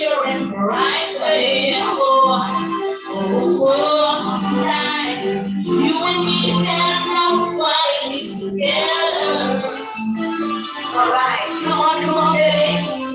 picture in the right way. Tonight, you and me and nobody together. Alright, come on, baby.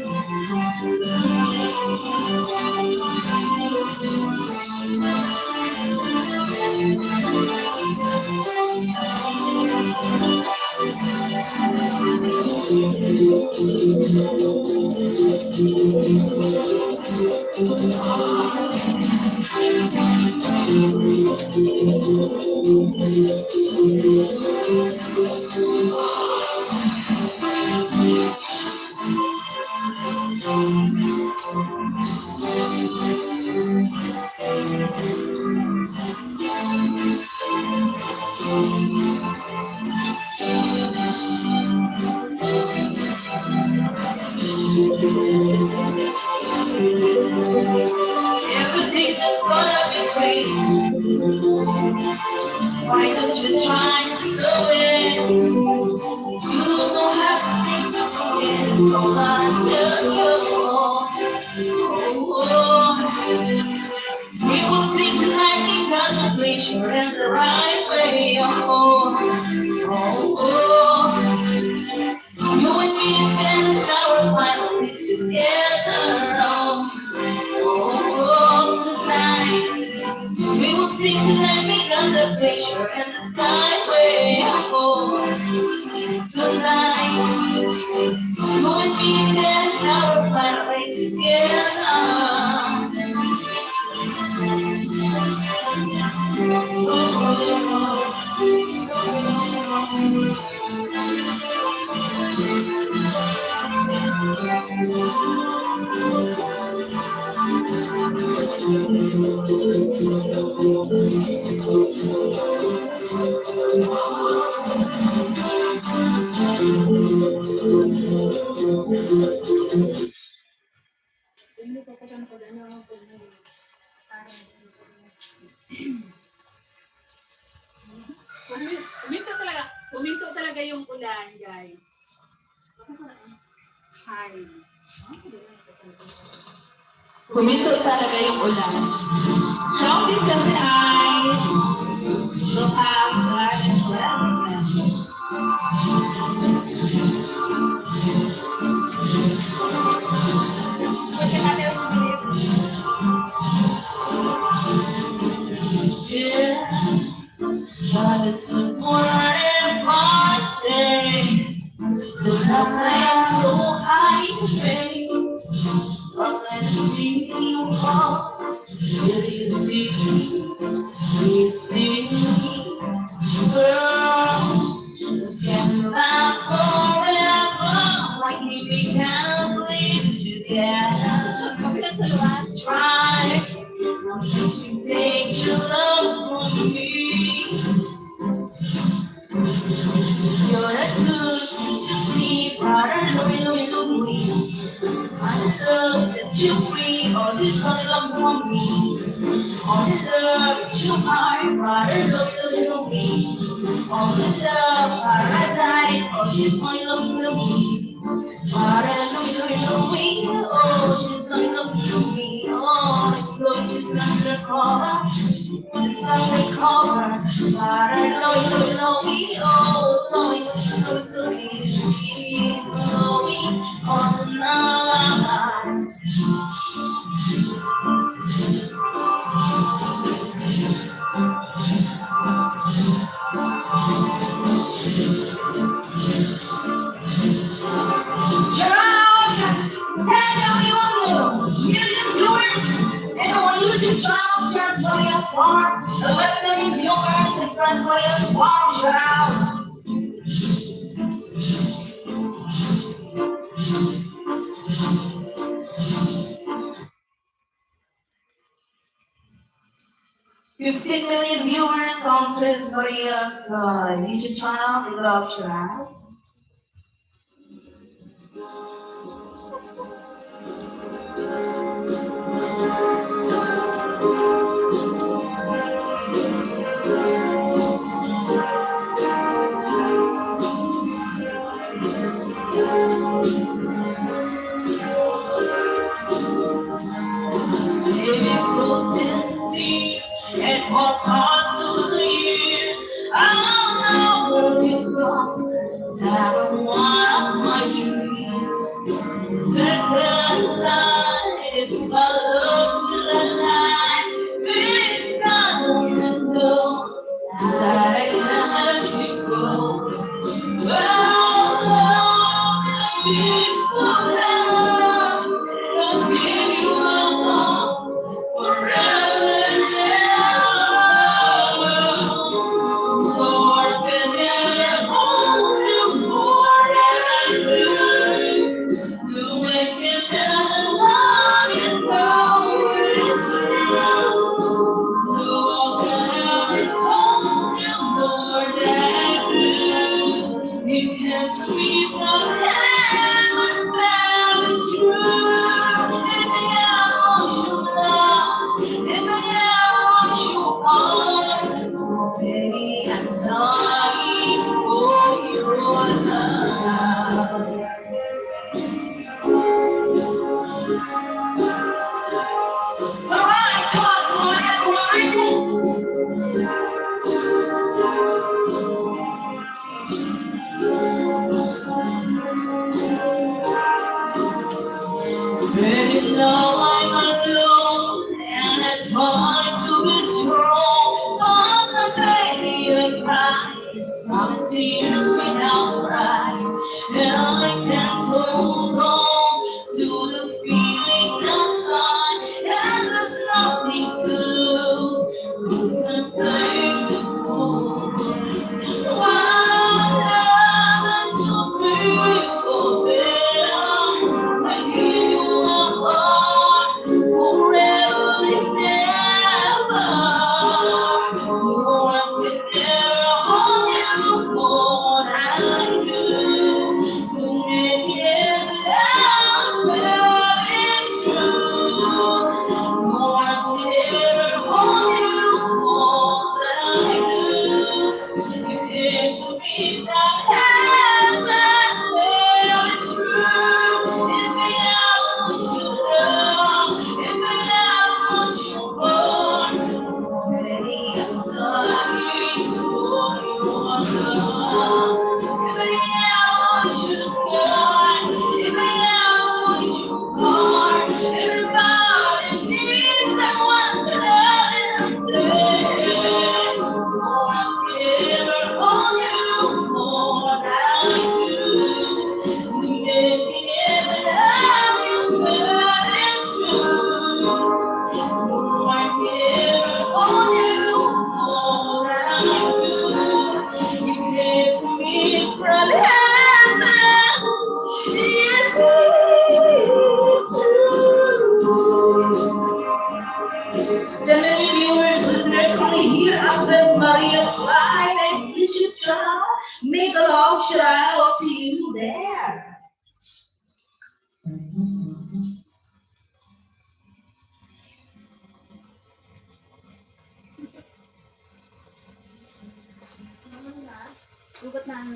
Everything's gonna be great. Why don't you try to go in? You don't have to think to forget. Don't let you we will see tonight because the picture is the right way. You and me and our finally together. Tonight we will see tonight because the picture is the right way. Tonight you and me and our finally together. Huminto talaga yung ulan, guys. Hi. Huminto talaga yung ulan. Don't be surprised. Look how hard and well. But it's a important day. There's nothing so high to pay. But let's see you all. Will you see? You see, girl, this can last forever. Like we can live together. Let's try. Take your love from me. You're a good to see, brother, no, me. I deserve that you free, all this love for me. All deserve that you are, brother, no, me. All deserve paradise, all she's my love to me. Brother, no, me. Oh, she's my love to me. Oh, it's good, she's undercover. It's undercover. Brother, no, me. Oh, so me. Oh, tonight. 15 million viewers on Tres Maria's YouTube channel, we love you, right? to me from heaven, now it's true. If I want you love, if I want you are, oh baby, I'm dying for your love. Alright, come on, baby, now I'm alone, and it's hard to be strong. But the baby, I cry, some tears without crying, and I can't hold on to the feeling that's mine, and there's nothing to lose, 'cause I'm playing the fool. One love and so free, oh baby, I give you my heart forever and ever. No one can ever hold you more than I do. To make it love is true. No one can ever hold you more than I do. You came to me from heaven, well, it's true. If I want you love, if I want you born, baby, I'm dying for your love. If I want you sky, if I want you born, everybody needs someone to love and say, more I'm scared of you more than I do. You make me ever love you, but it's true. More I'm scared of you more than I do. You came to me from heaven, yes, it's true. 10 million viewers, listeners only here. I'm just Maria's live, and YouTube channel. Make a love shout out to you there. Gubat na ang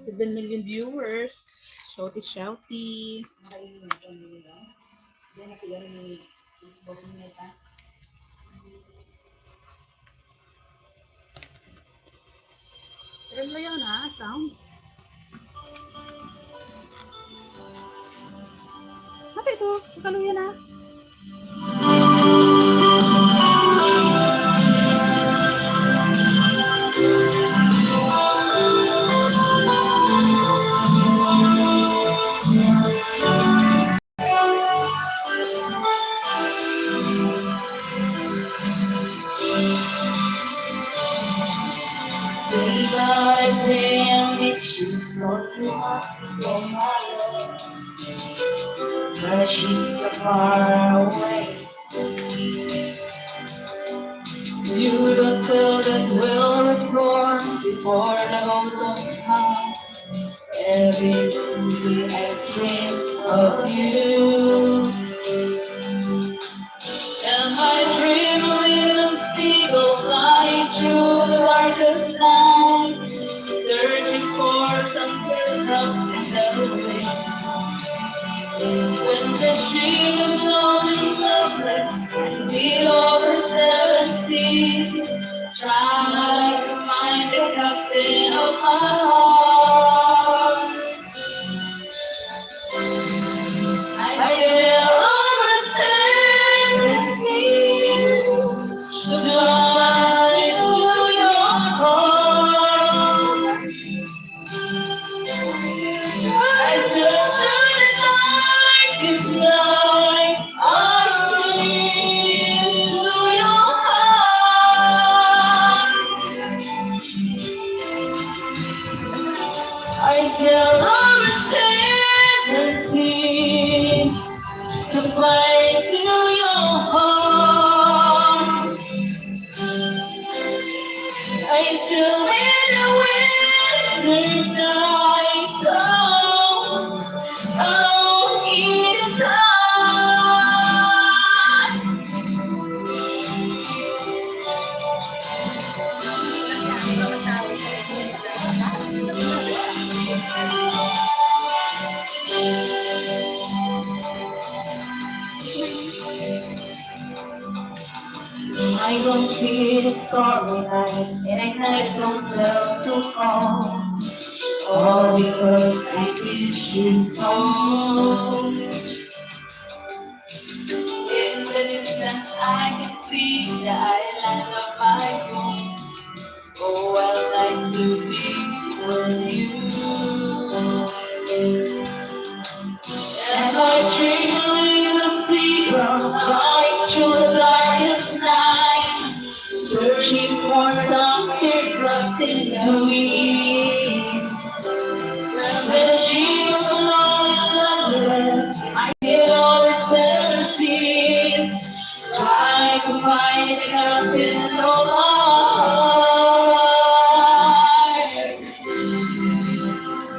7 million viewers. Shouty, shouty. Pero mo yun ha, sound. Mata ito, kaluyan ha. Day by day, I miss you so much, oh my love. But she's so far away. You don't feel that we'll return before the autumn comes. Every day I dream of you, and my dream little seagull flying through the darkest night, searching for something else in the wind. When the stream is flowing loveless, I sail over 7 seas, trying to find the captain of my heart. I sail over 7 seas, trying to your heart. I search through the darkest night, I see through your heart. I sail over 7 seas to fly to your heart. still in the winter night. Oh, in the I don't feel the sorrow night, and at night don't feel too cold. All because I miss you so. In the distance I can see the island of my home. Oh, I'd like to be with you. And I dream of little seagulls flying through the blackest night, searching for some teardrops in the wind. When the dream of alone and loveless, I feel all the seven seas, trying to find the captain of life.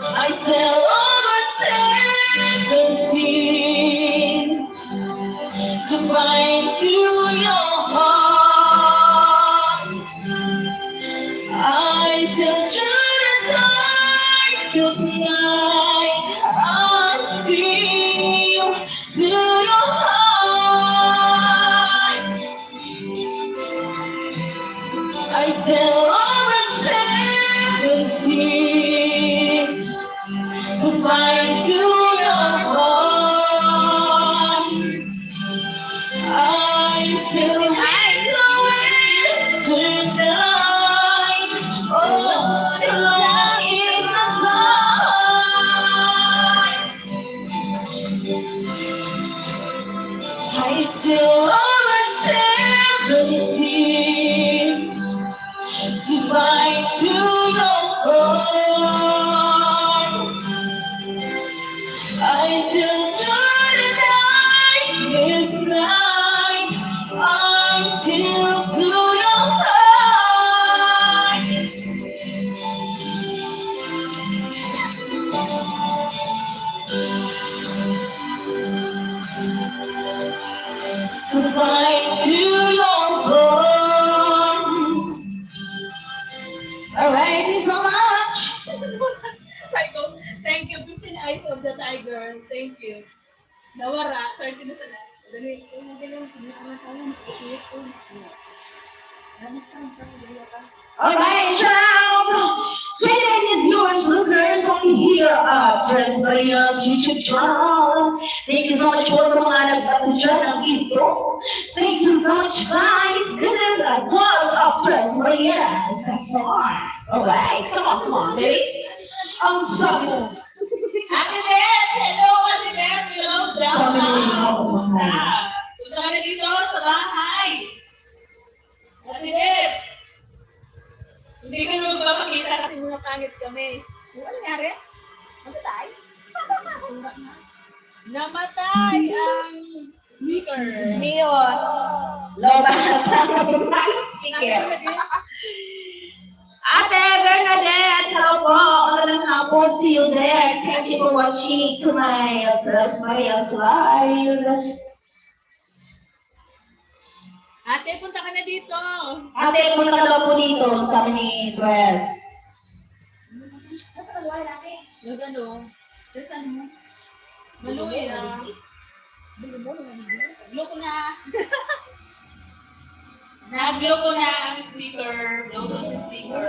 I sail over seven seas to find to your heart. I sail through the darkest night until to your heart. I sail over seven seas to find to your heart. I still hide away tonight. Oh, the light in the dark. I still over seven seas to find to your heart. I still try the darkest night. I still to your heart. To find to your heart. Alright, thank you so much. Psycho. Thank you, 15 Eyes of the Tiger. Thank you. Nawara, 30 na sana. Dali, Alright, shout out to 20 million viewers, listeners, only here at Transparency YouTube channel. Thank you so much po sa mga nagpapudyan ng ito. Thank you so much, guys. This is a class of Transparency. Alright, come on, baby. Ang sabi mo. Ate Beth! Hello, Ate Beth! Hello, Sabi mo yung mga Punta ka na dito sa bahay. Ate Beth! Hindi ka naman magpapakita kasi mga pangit kami. Ano nangyari? Namatay? Namatay ang speaker. Mio. Loba. Speaker. Ate Bernadette, hello po. Magandang hapon. See you there. Thank you for watching to my Transparency Live. Ate, punta ka na dito. Ate, punta ka daw po dito sa ni Dress. Yung ano? Saan mo? Maluya. Gloko na. Nagloko na ang speaker. Bluetooth speaker.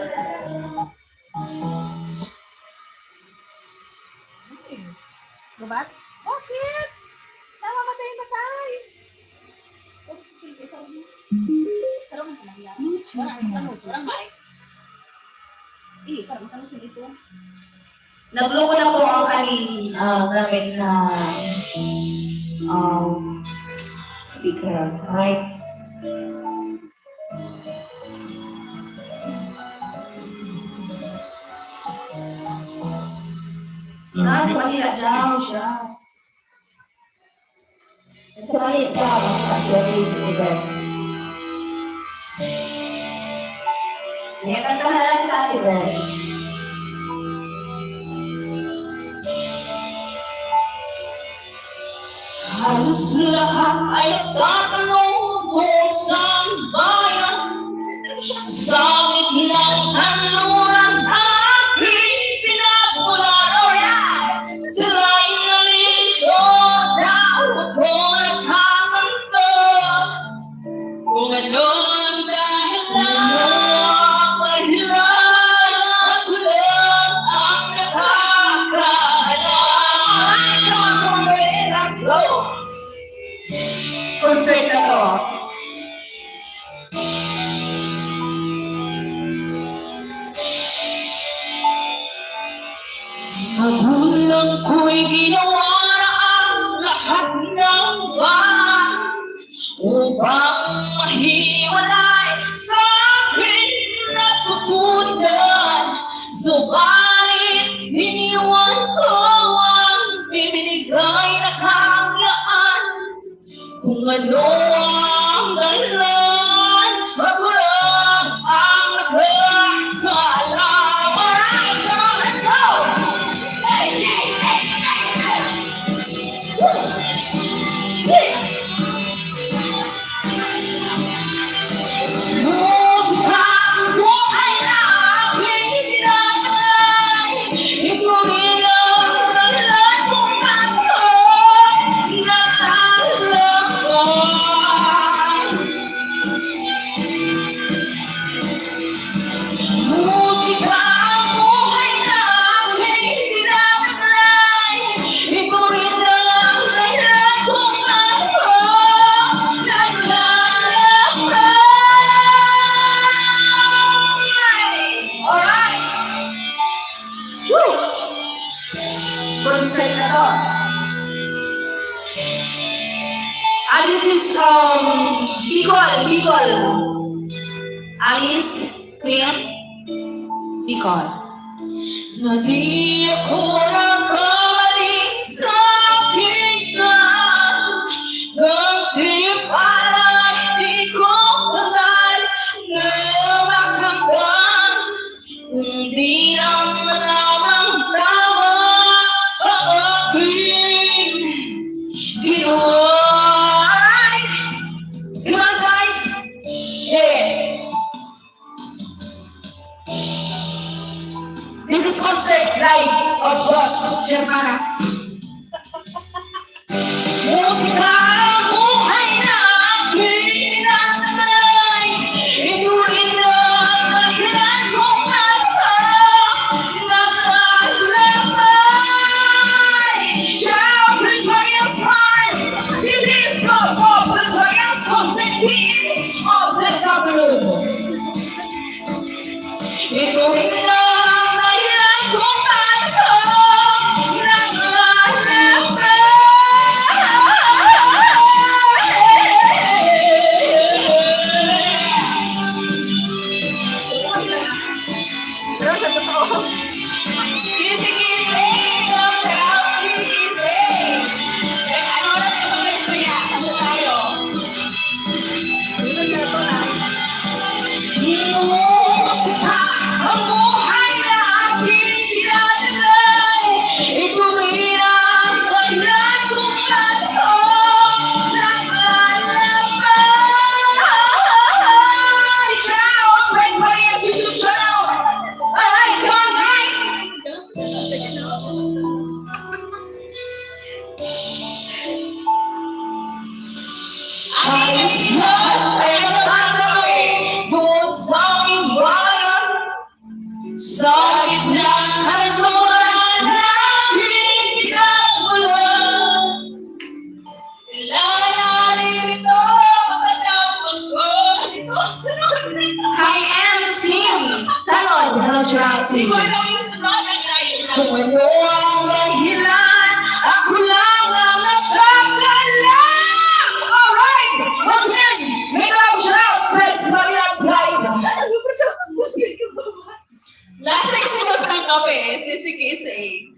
Babat? Bakit? Namamatay-matay. Tarong ka lang yan. Parang mic. Parang tanong siya dito. Nagloko na po ang aking gamit na speaker. Right? Nasa Manila daw siya. Sa Manila daw. Kasi Kaya kantahan natin sa atin. Halos lahat ay nagtatanong kung saan bayan sa gitnang kanluran aking pinagmulan. Sila'y nalilito daw ako nagkakanto kung ano ang dahilan. Mahirap ako lang ang nakakaalam. Come on, baby, let's go! Concert na to. Magulang ko'y ginawa na ang lahat ng bahan upang mahiwalay sa akin natutunan. Subalit iniwan ko ang ibinigay na kahanggaan. Kung ano ang dahilan, magulang ang nakakaalam. Alright, come on, let's go! Hey, hey, hey, hey, hey! Woo! Hey! Musika ko ay aking tinatay. Ito rin ang dahilan kung bakit nakalakay. Musika ang buhay na aking tinatay. Ito rin ang dahilan kung bakit naglalakbay. Alright! Woo! Concert na to. This is Bicol. Alice, Queen, Bicol. Na di ako nagkamali sa aking daan. Gantimpala hindi ko tagal na makamtan. Hindi lang lamang tama ang aking ginawa. Alright! Come on, guys! Yeah! This is concert live of Boss Germanas. Musika ang buhay na aking tinatay. Ito rin ang dahilan kung bakit nakalakbay. Shout, please, Maria's smile. This is Gospel, please, Maria's concert queen of this afternoon. Ito rin ang dahilan kung bakit nakalakbay. Pero sa totoo, kisi-kisi, ikaw siya, kisi-kisi. Eh, ano oras ka ba kayo kaya? Ano tayo? Dito sa ito na. Musika ang buhay na aking tinatay. Ito rin ang dahilan kung bakit naglalakbay. Shout! Praise Maria's YouTube channel! Alright, come on, guys! Aking islan ay nagtatawid doon sa aming bayan. Sa gitnang kanluran natin pinagmulan. Sila naririto, katapang ko. Dito, sunod. Hi, I'm Slim. Talon, hello, Shirati. Kung ano ang dahilan, ako lang ang nakakalam. Alright, once again, make a loud shout, Praise Maria's live. Last exodus ng kape, kisi-kisi.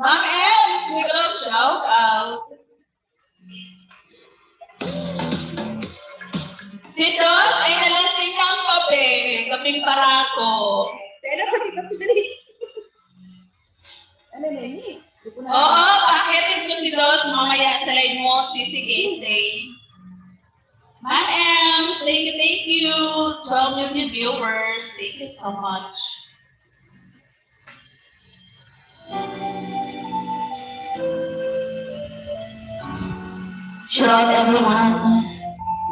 Ma'am Ems, make a love shout out. Si Don ay nalasing ng kape. Kaming barako. Ano pa dito dali? Ano na ni? Oo, pakitin ko si Dos mamaya sa live mo, Sisi Casey. Ma'am, thank you. 12 million viewers. Thank you so much. Shout out everyone.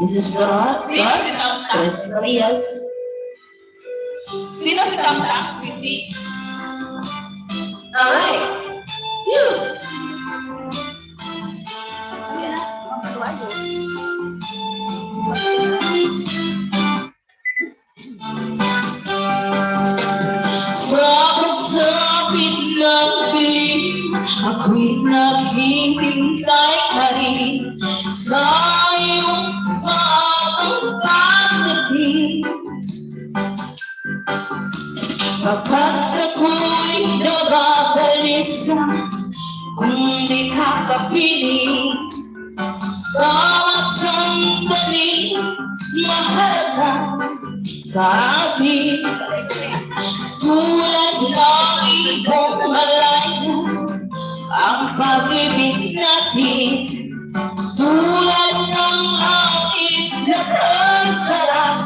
This is Dora. Chris Elias. Sino si Tamtak, Sisi? Alright. You. Ano na? Ang pagwago. Sabit-sabit ng dilim, ako'y naghihintay ka rin sa iyong maagang pagdating. Kapag ako'y nababalisa, kung di ka kapiling, bawat sandali mahalaga sa akin. Tulad ng ibong malaya ang pag-ibig natin, tulad ng langit na kasarap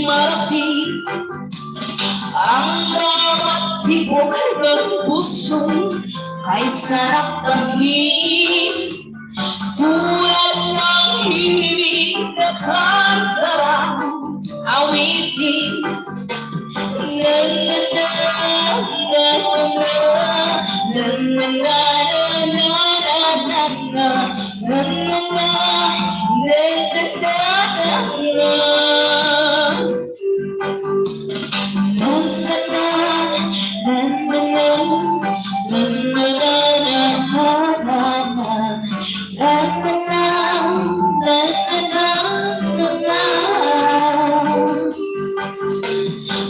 marating. Ang bawat tibok ng puso ay sarap tangin, tulad ng himig na kasarap awitin.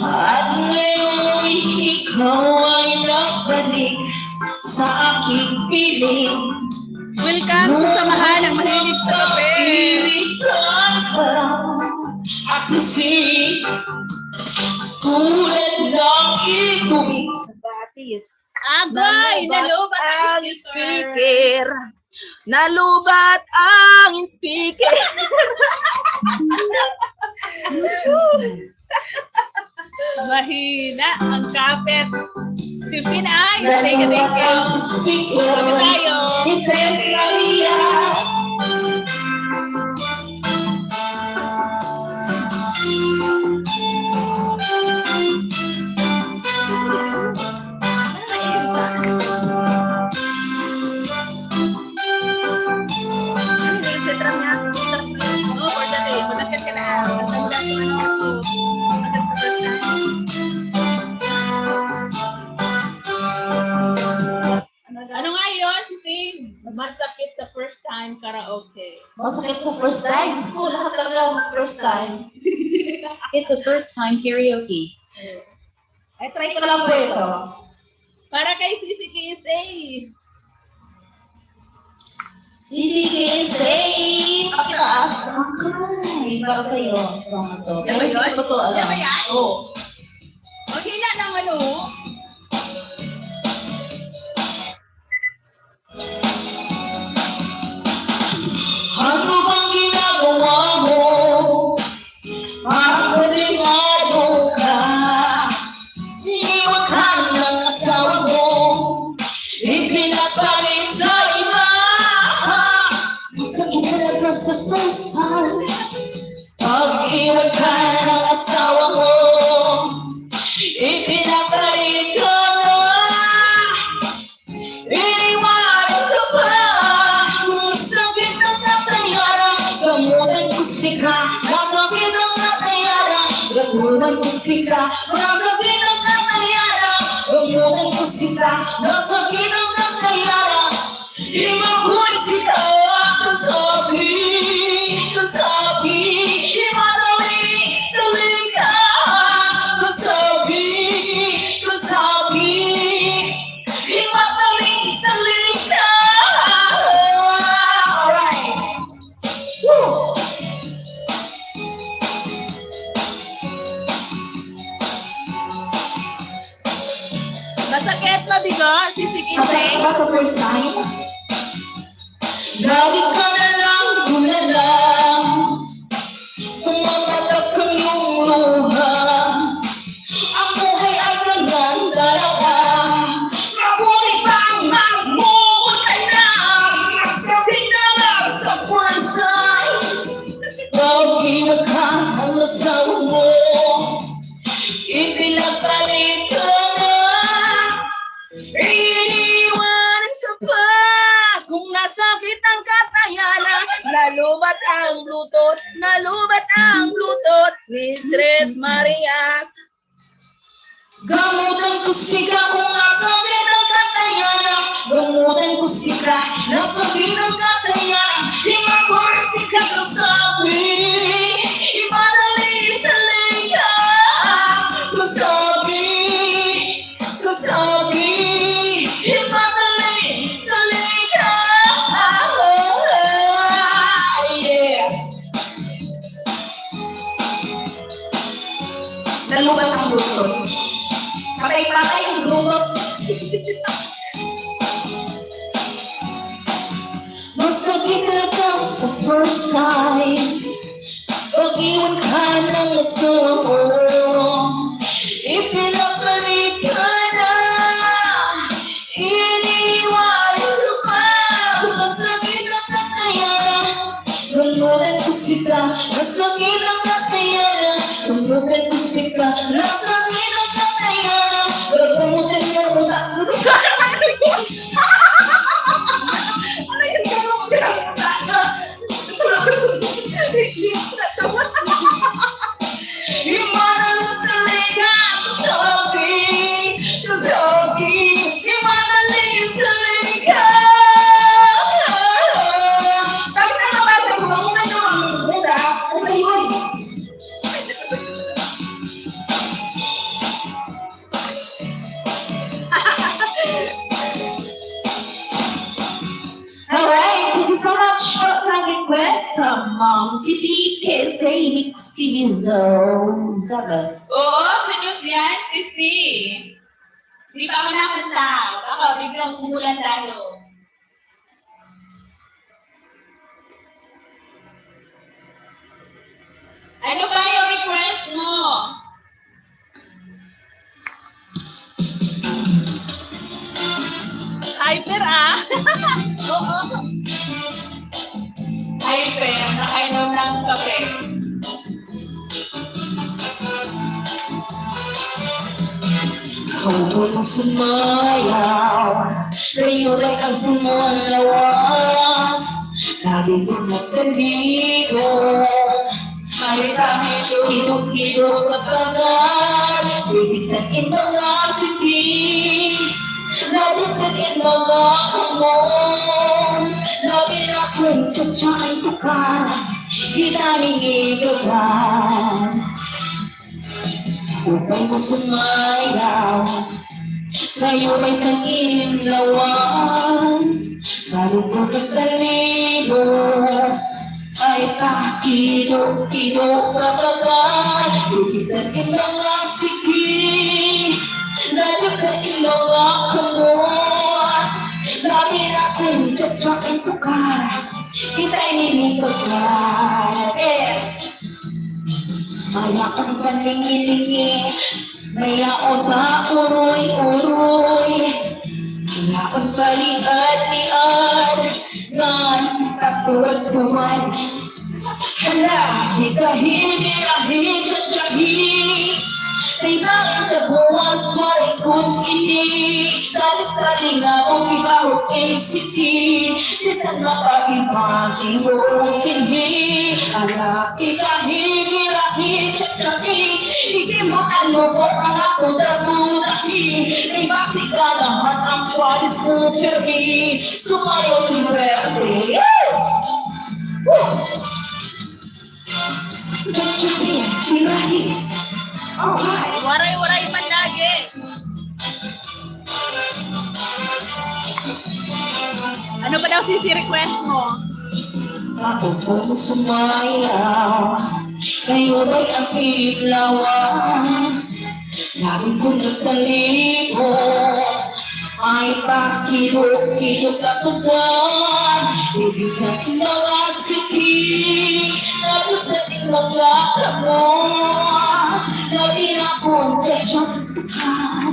At ngayon ikaw ay nagbalik sa aking piling. Welcome sa samahan ng mahilig sa kape. Pag-ibig ang sarap at lasing, tulad ng itubig sa batis. Agoy! Nalubat ang speaker! Nalubat ang speaker! Mahina ang kapit. 15 eyes. Thank you. Sabi tayo. Ano nga yun, Sising? Masakit sa first time karaoke. Masakit sa first time. Gusto ko lahat talaga first time. It's a first time karaoke. Ay, try ko lang po ito. Para kay Sisi KSA. CCKSA! Pakitaas ang kamay para sa'yo ang song na to. Yan ba yun? Hindi ko to alam. Yan ba yan? Oo. Maghina ng ano. Ano bang ginagawa mo? Makulimado ka. Iniwan ka ng asawa mo. Ipinapalit sa iba. Masakit talaga sa first time. Pag-iwan ka ng asawa mo. Ipinapalit ka na. Iniwan ka pa. Masakit ang natayara. Gamutan ko sika. Masakit ang natayara. Gamutan ko sika. Masakit ang natayara. Gamutan ko sika. Masakit ang natayara. Imabuhay sika. Kasabi, kasabi. Imadali sa lika. Kasabi, kasabi. Imadali sa lika. Alright. Woo! Masakit na bigo, sisikit Masakit ba sa first time? Lagi ka na lang, lang. Tumatatag kang iyong luha. Ang buhay ay ganyan talaga. Mabulit pa ang magbuhay na. Masakit na lang sa first time. Lagi ka ang asawa mo. Ipinagpalit ka na. Iniwanan siya pa kung nasakit ang katayanan. Nalubat ang blutot ni Tres Marias. Gamutan ko sika kung nasakit ang katayanan. Gamutan ko sika, nasakit ang katayanan. Di makulit ka kasabi. Ipadali sa liga. Kasabi. Ipadali sa liga. Yeah. Nalubat ang blutot. Patay ang blutot. Masakit na ka sa first time. Pag-iwan ka ng asawa mo. Ipinapalit ka na. Iniwanan ka. Masakit na katayanan. Gamutan ko sika. Masakit na katayanan. Gamutan ko sika. Masakit na katayanan. Gamutan niya mo na. Ano yung gano'n pinagkakata? Imanan sa liga. Kasabi. Imanan sa liga. Tapos na nabasa mo, muna naman muna. Ano yun? Alright, thank you so much for sa request. Sisi Kese Stevenzo. Sabi. Oo, sinus yan, sisi. Di pa ako nakanta. Ako, biglang umulan lalo. Ano ba yung request mo? Hyper Oo. Hyper, nakainom ng kape. Huwag mo sumayaw. Sa'yo ay ang sumalawas. Lagi kong magkaligo. May kahit hidog-hidog kapagal. Ibisakin mga siti. Nabisakin mga hamon. Labi na kong tsatsakin ko ka. Di namin igagan. Huwag mo sumayaw. Kayo may sakin lawas. Lalo ko magkaligo. Ay kahidog-hidog kapagal. Ibisakin mga siti. Nabisakin mga hamon. Labi na kong tsatsakin ko ka. Kita'y nilipagkan. Maya kang palingilingi. Maya o ba uroy-uroy. Maya kang paliad-liad. Gan katulad-tuman. Hala, di ka hindi tsatsahi. May bakit sa buwas wala kong ini. Sali-sali nga o ibaho ACT. Di saan mapag-ibagi mo silbi. Ala, ika hindi tsatsahi. Hindi mo ano ko ang ako darudaki. May basi ka lahat ang kwalis mo permi. Sumayo si Verde. Tsatsahi, tirahi. Alright. Waray-waray man lagi. Ano ba daw sisi request mo? Ako po sumayaw. Kayo ba'y aking lawas? Lagi ko nagtaligo. May pakilok-kilok na tugan, ibig sa mga sikik, labot sa mga kamon, na dinakong tiyatiyatukan,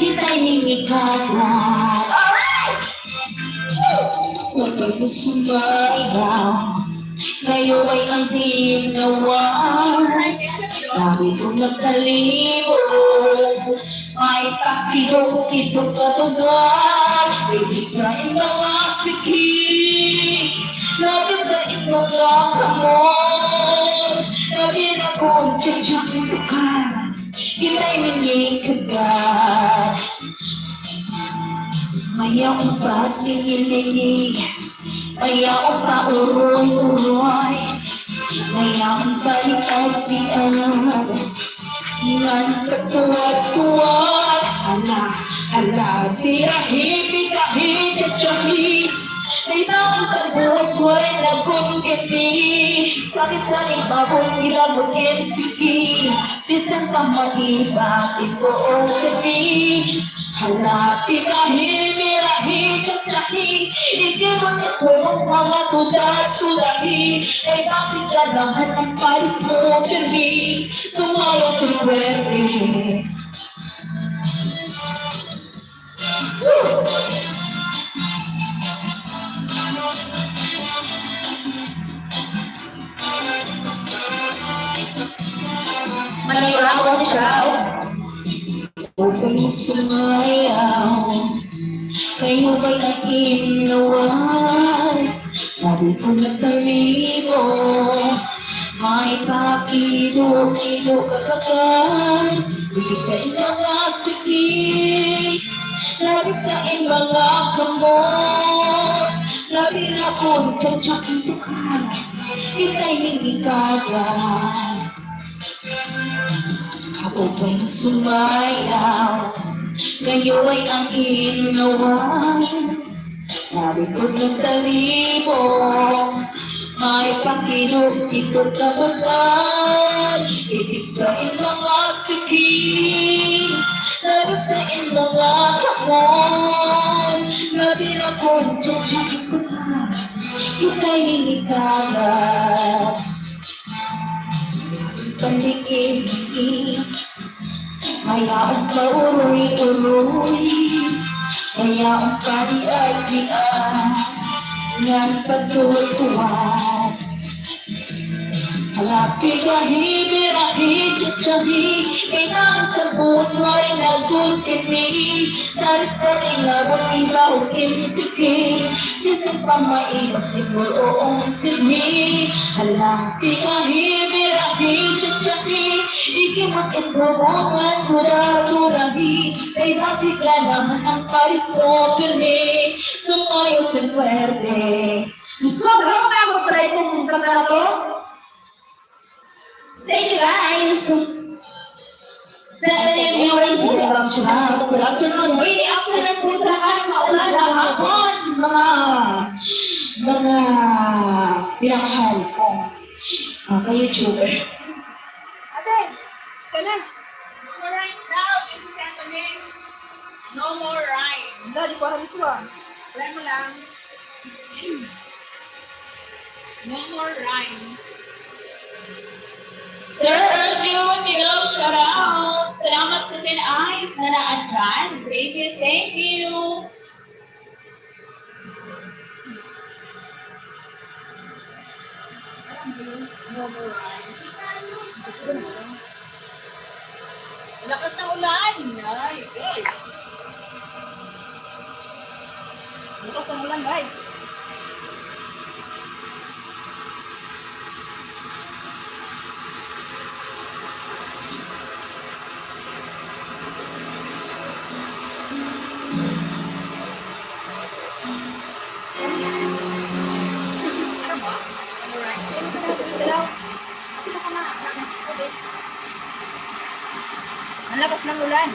kita'y ningikagan. Huwag kayo sumayaw, kayo ay ang sinawan. Sabi ko nagkalibot, may pakilok-kilok na tugan, ibig sa mga sikik, labot sa mga kamon, na dinakong tiyatiyatukan, kita'y ningikagan. Maya ko pa sinilili, maya ko pa uroy-uroy, maya ko pa ikagpian, ilan katuwad-tuwad, ala, birahi, tiyatyahi, may taon sa buwas mo'y nagkungkiti, sakit-sakit bagong ilabutin siki, bisan pa maiba, ito sabi. Hala, birahi, tiyatyahi, ikimot ako ang mga tudat-tudahi, ay bakit kalaman ang paris mo, Jerry, sumayaw sa pwede. Manirawan siya, huwag kang sumayaw, kayo ba'y nakilawas? Sabi ko nagkalibo, may pakilok-kilok kakakan, ibig sa mga sikik, labig sa mga kamon, labi na kong tiyatiyatukan, kita'y ningikagan. Ako ba'y sumayaw, kayo ay ang inawas. Sabi ko nagtalibo, may pakilok-kilok na bagan, ibig sa mga sikik, labot sa mga kamon, labi na kong tiyatiyatukan, kita'y ningikagan. Pandikit-ikit, hayaang pauroy-uroy, hayaang pari-ay-dian, ngan pagtuwad-tuwad. Hala, birahi, tiyatyahi, kailangan sa buwas mo'y nagkungkiti, salit-saling labot iba o kinisiki, bisan pa maibas siguro o sini. Hala, birahi, tiyatyahi, ikimot ito mga tuda-tudahi, kay basik ka naman ang paris mo, Jerry, sumayaw sa pwede. Gusto mo ba mag-try itong kanta na to? Thank you guys! Saturday morning sa production. Really afternoon po sa lahat, maulan na hapon. Mga pinakahal kong ka-YouTuber. Ate, ka na. No more rhyme now. This is happening. No more rhyme. Wala, di ko alam ito ah. Wala mo lang. No more rhyme. Sir Yun, hello, shout out. Salamat sa 10 eyes na naandyan. Thank you. No more rhyme. Lakas ng ulan. Ay, guys. Bukas ang ulan guys. Ang lakas ng ulan.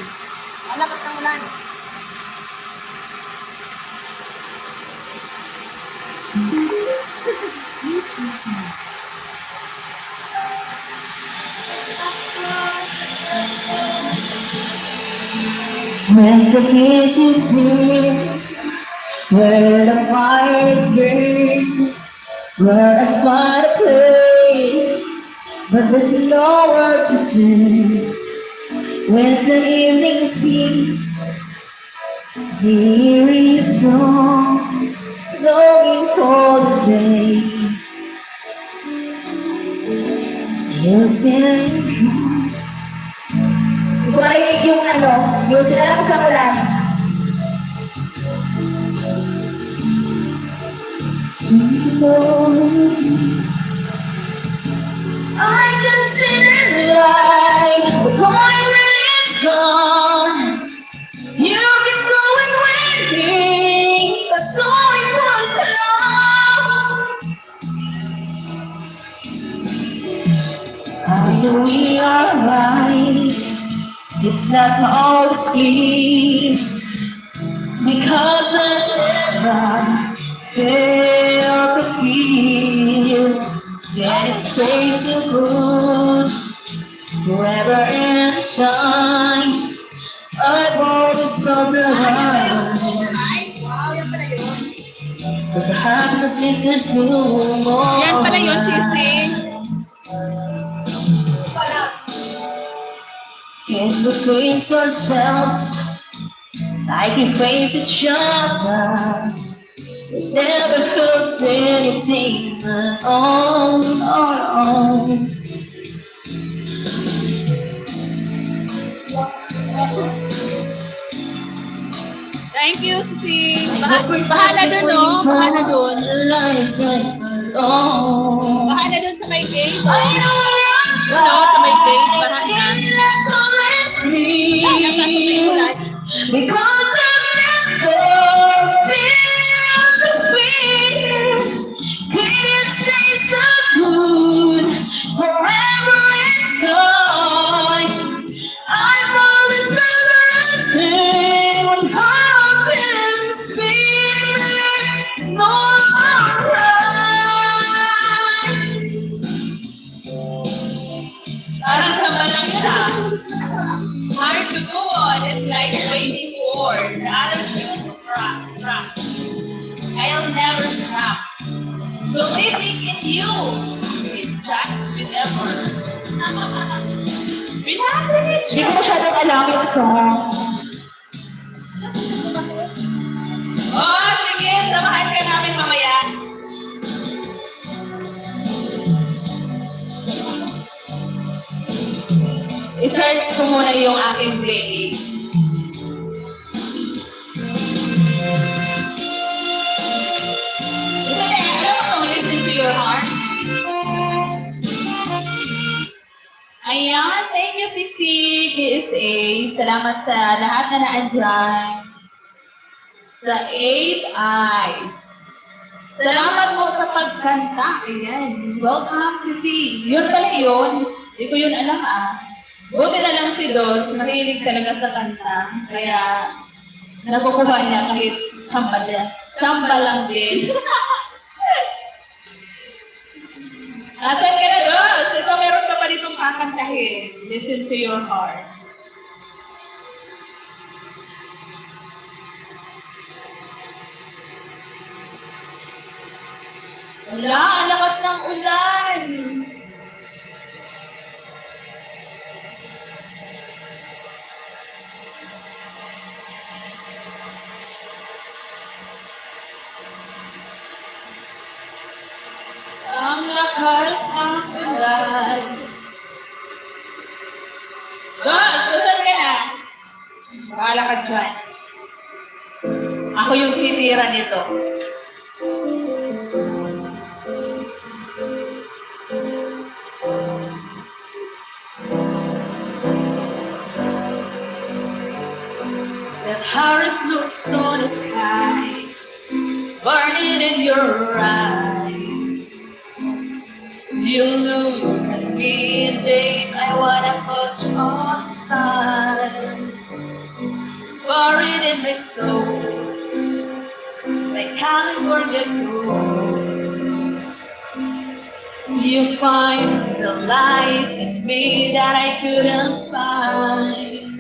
Ang lakas ng ulan. When the kiss is here, where the fire burns, where I find a place, but there's nowhere to turn. When the evening sleeps, hearing songs, longing for the day, you sing. Gusto marinig yung music na lang sa ulan. I can see the light, but when it's gone, you can go and with me. That's all it was love. I know we are right. It's not always clean, because I never failed to feel that it's safe to good forever and time. I've always felt around, but the happiness if there's no more. Yan pala yun, Sisi. Can't we face ourselves like we face each other? It never hurts anything at all. Thank you, Sisi. Bahala dun, no? Bahala dun. Bahala dun sa may gate. No, sa may gate. Bahala. Nasa may ulan. Because I've never felt the fear. Can't taste the food forever inside. I've always never returned when happens feeling more right. Parang kabalang siya. Hard to go on. It's like waiting for the other shoe to drop. I'll never stop. Believing in you is just whatever. Binasa ni Hindi ko masyadong alam yung song. Oh, sige. Samahan ka namin mamaya. I-charge ko muna yung aking playlist. Alam mo, listen to your heart. Ayan, thank you, Sisi, PSA. Salamat sa lahat na na-adrive. Sa 8 Eyes. Salamat po sa pagkanta. Ayan. Welcome, Sisi. Yun pala yun. Hindi ko yun alam Buti na lang si Dos, mahilig talaga sa kanta. Kaya, nakukuha niya kahit tsamba lang din. Asan ka na, Dos? Ito, meron ka pa ditong kakantahin. Listen to your heart. Wala, ang lakas ng ulan. Ang lakas ng ulan. Dos, susan ka na. Bahala ka dyan. Ako yung titira nito. That Harris looks on the sky, burning in your eyes. You look at me and think I wanna put you on fire. It's buried in my soul, like California gold. You find the light in me that I couldn't find.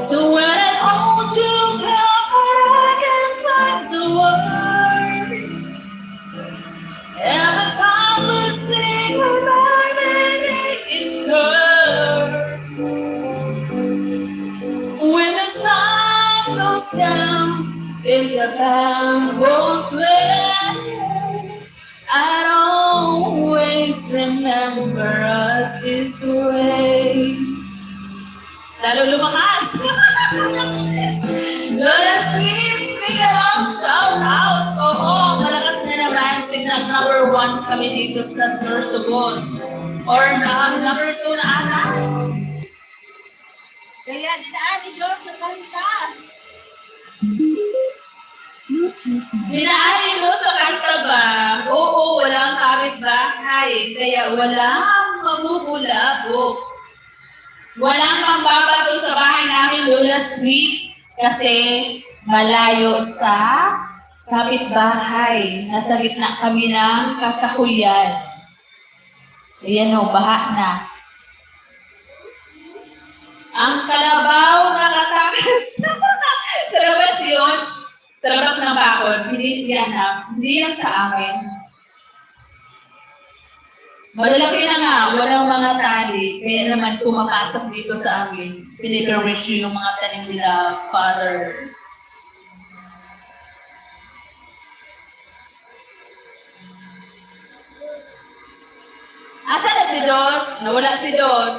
So when I hold you down, I can find the words. Every time we sing, my baby, it's her. When the sun goes down, and the band won't play, I'd always remember us this way. Lalo lumakas! Lola Sweet, big along, shout out! Oo, malakas na naman. Signal number 1 kami dito sa Sorsogon. Or number 2 na ata. Kaya dinaan ni Diyos sa kanta. Dinaan nyo sa kanta ba? Oo, walang kapitbahay. Kaya walang mamubulabog. Walang mambabato sa bahay namin, Lola Sweet, kasi malayo sa kapitbahay. Nasa gitna kami ng kakahuyan. Ayan o, baha na. Ang kalabaw nakatakas. Sa labas yun. Sa labas ng bakod. Hindi yan sa amin. Malalaki na nga, walang mga tali. Kaya naman pumapasok dito sa amin. Piniperish yung mga tanim nila, Father. Asa na si Dos? Nawala si Dos.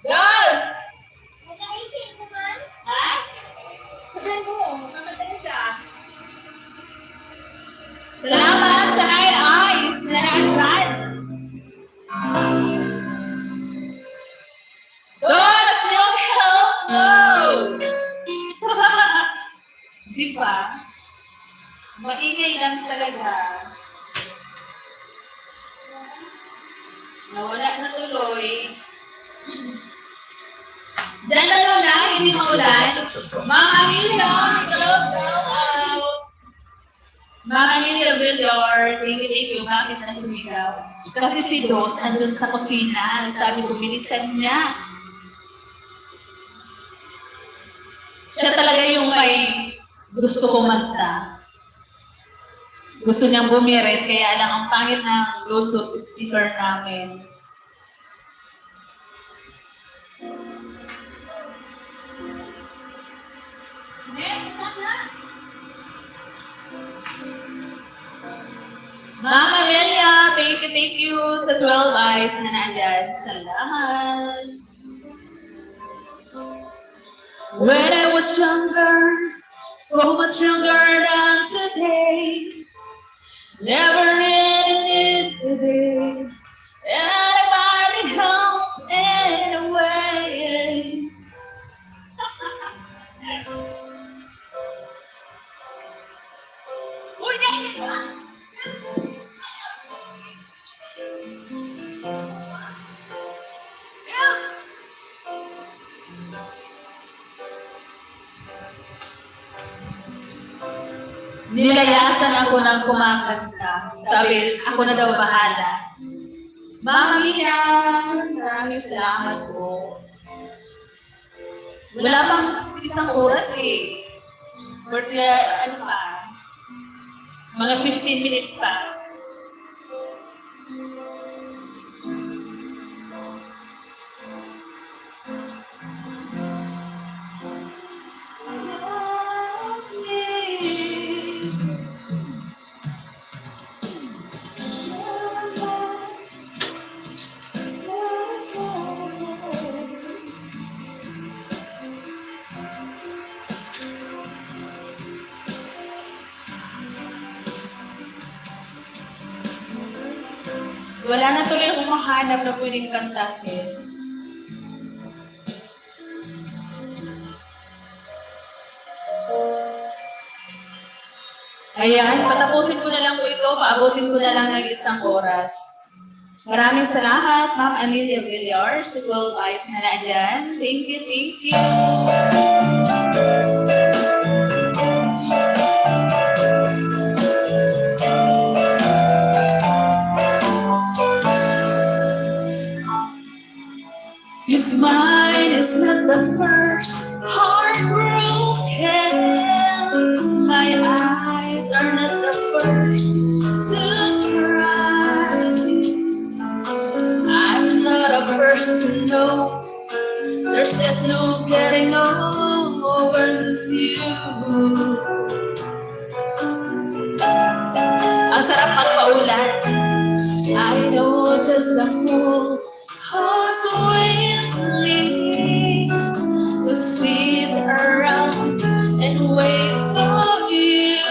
Dos! Nag-aisip naman. Ha? Sabihin mo, mamatay na siya. Salamat sa 9 eyes na naandyan. Dos, yung help mo! Di ba? Maingay lang talaga. Nawala na tuloy. Diyan na lang, hindi maulan. Mga Amelia, hello, out. Mga Amelia Villar, thank you. Bakit na sumigaw? Kasi si Dos andun sa kusina. Sabi ko, bilisan niya. Siya talaga yung may gusto kumanta. Gusto niyang bumirit, kaya lang ang pangit ng Bluetooth speaker namin. Mama Melia, thank you sa 12 eyes na nandyan. Salamat. When I was younger, so much younger than today, never ended the day, anybody help anyway. Uy, nilayasan ako ng kumakanta. Sabi, ako na daw bahala. Mama Mia, maraming salamat po. Wala pang isang oras eh. Ano pa? Mga 15 minutes pa. Wala na tuloy akong mahanap na pwedeng kantahin. Ayan, patapusin ko na lang po ito. Paabutin ko na lang ng isang oras. Maraming salamat, Ma'am Amelia Villar, sa 12 eyes na nandyan. Thank you, thank you. It's mine It's not the first heartbroken. My eyes are not the first to cry. I'm not a first to know. There's just no getting over you. Ang sarap magpaulan. I know just a fool who's willing to sit around and wait for you.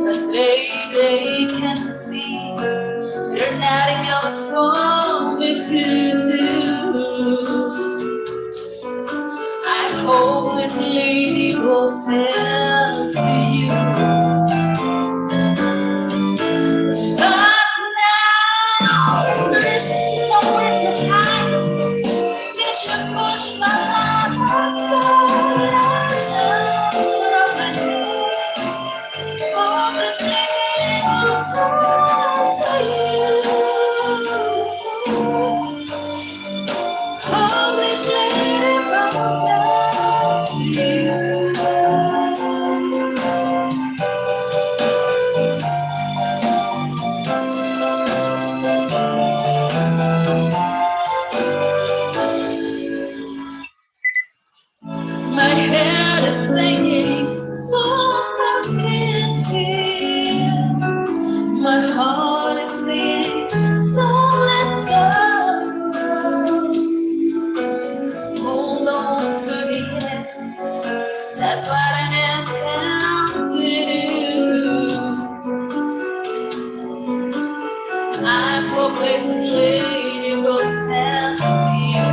But baby, can't you see there's nothing else for me to do? I hope this lady will tell to you. But now there's nowhere to hide since you pushed my heart aside. All this lady will tell to you. All this lady will tell to you. My head is singing, so stuck in here. My heart is saying, don't let go. Hold on to the end. That's what I intend to do. I hope this lady will tell to you.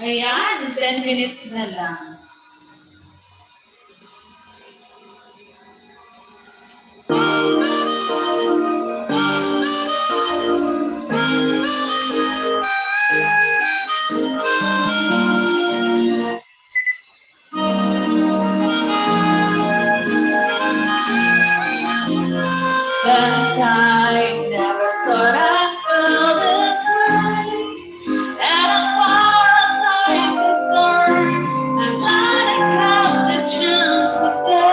Ayan, 10 minutes na lang. But I never thought I'd feel this way. And as far as I'm concerned, I'm letting out the chance to say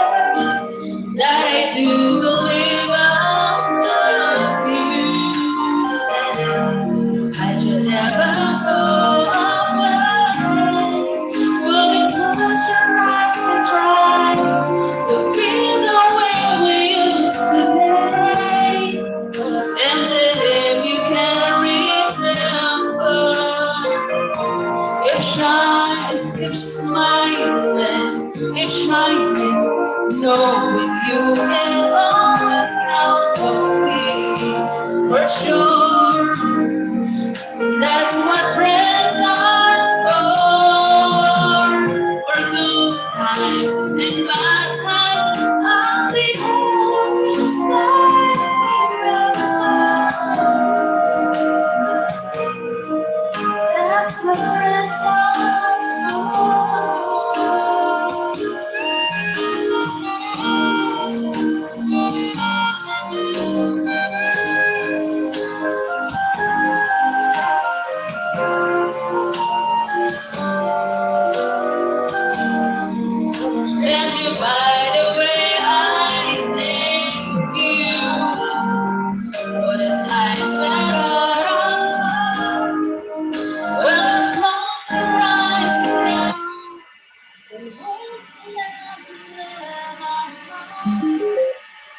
that I do believe I'll love you. I should never go away. Will you close your eyes and try to feel the way we used to be? And if you can remember, keep smiling, keep shining, knowing you can always count on me. For sure, that's what friends are for. For good times and bad times, I'll be always beside you. That's what friends are for. And you, by the way, I thank you for the times that are when the clouds rise down.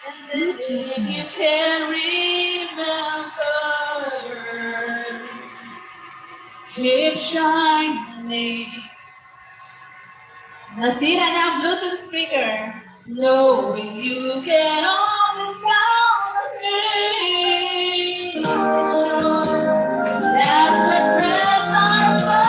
And then if you can remember, keep shining. Nasira na ang Bluetooth speaker. Knowing you can always count on me. That's what friends are for.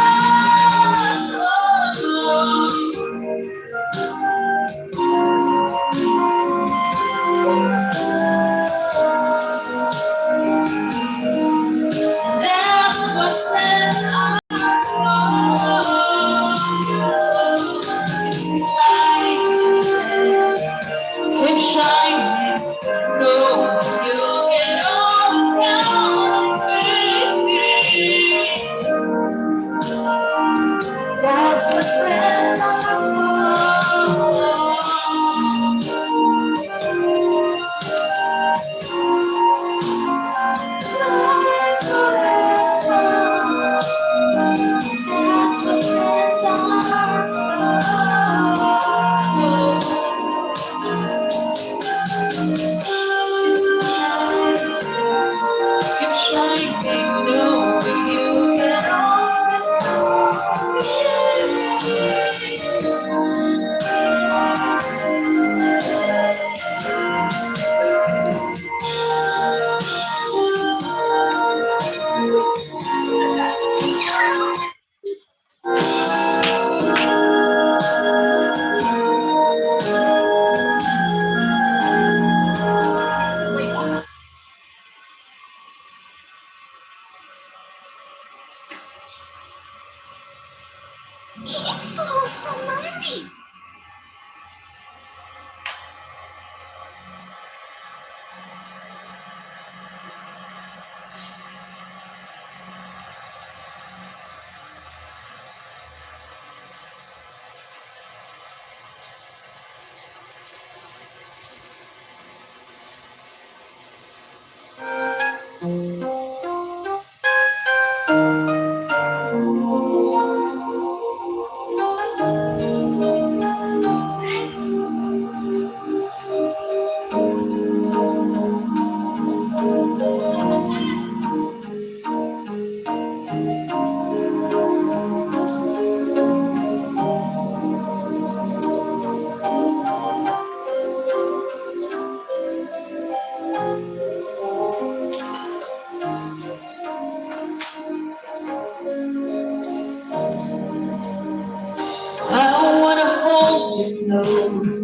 That's what friends are for. Keep shining. No, you can always count on me. That's what friends are for. That's what friends are for. Keep shining, knowing you can always Oh, so money. I wanna hold you close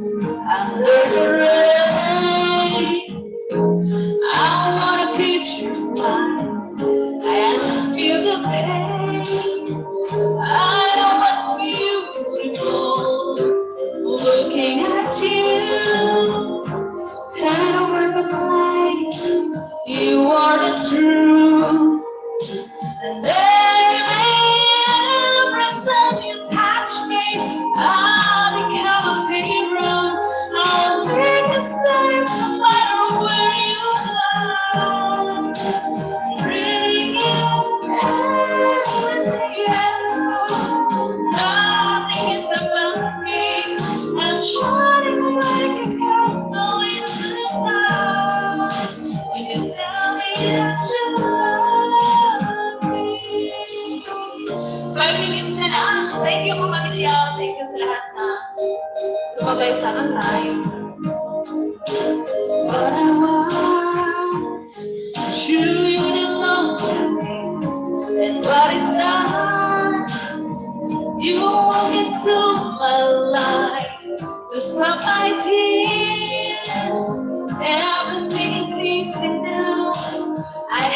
under the rain. I wanna kiss your smile and feel the pain. I know what's beautiful looking at you. And a work of life, you are the truth. And every time you touch me, I become a hero. I'll be the same no matter where you are. Bring you everything else. Nothing is about me. I'm shining like a candle in the dark. When you tell me that you love me. 5 minutes na lang. Thank you mga video. Thank you sa lahat na tumagay sa aking live. What I want to show you the loneliness and what it does. You walk into my life to stop my tears. Everything is easy now. I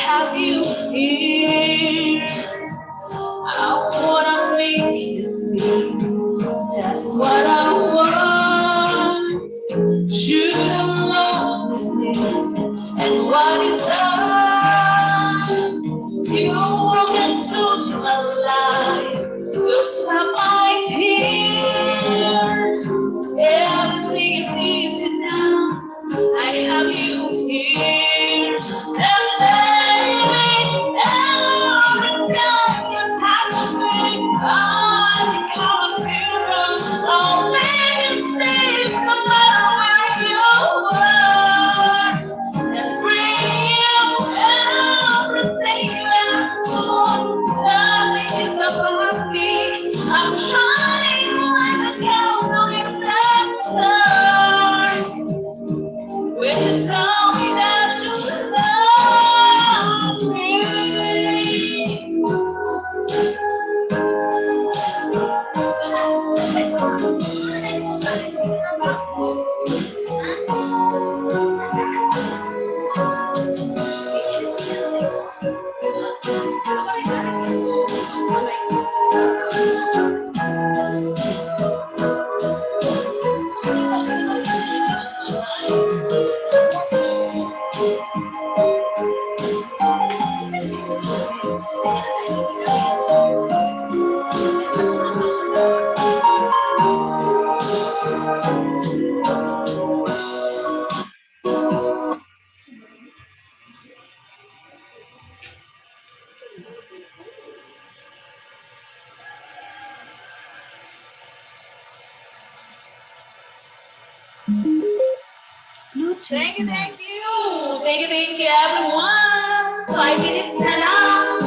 Thank you, thank you. Thank you, everyone. 5 minutes na lang.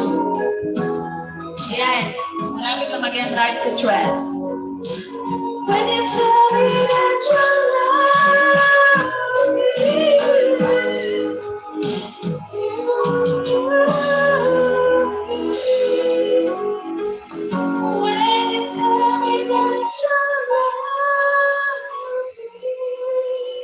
Yan. Marami ka mag-enlarge sa dress. When you tell me that you love when you tell me that you love me.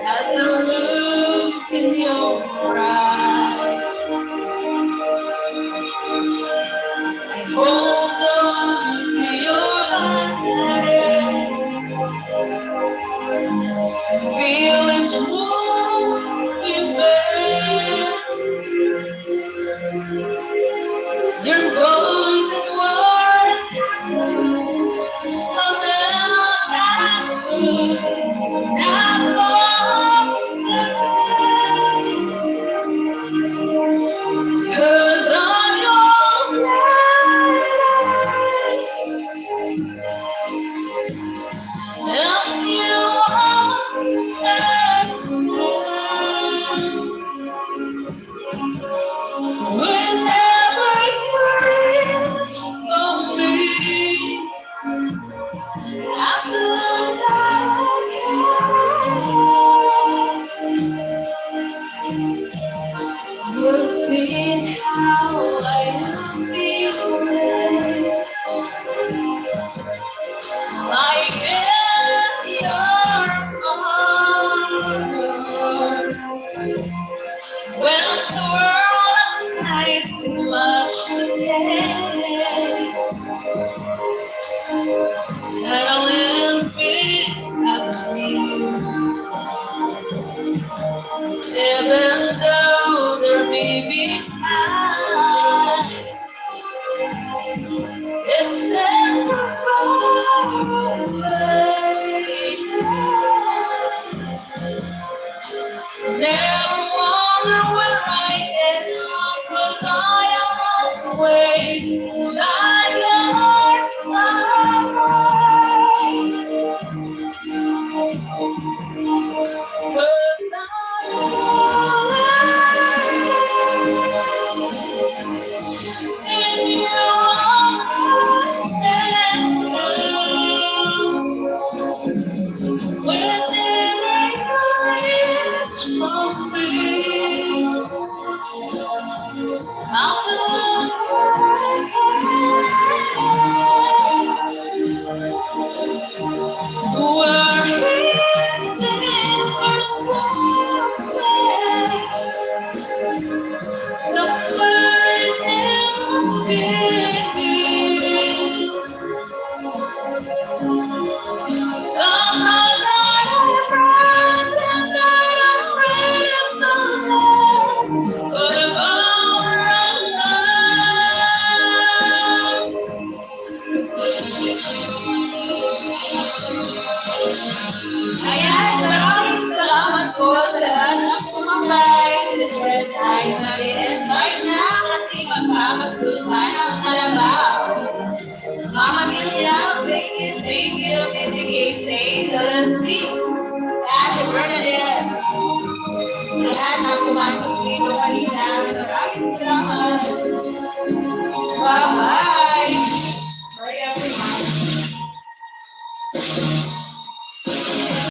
As the look in your eyes, I hold on to your hand, feel its warmth in bed. Your voice is what a cause on your life, you whenever you reach for me, I'm so you'll see how I am feeling, like in your arms. When the world outside is too much to take, and a little bit of you. Even though there may be times it seems so far away, never wonder where I am, 'cause I am always by your side. Ayan, maraming salamat po sa lahat ng tumambay sa stress ay mag-invite na kasi magpapagsulman ang kalabaw. Mama Mila, thank you, Missy Casey, Lola Smith, Ate Bernadette, lahat ng pumasok dito kanina.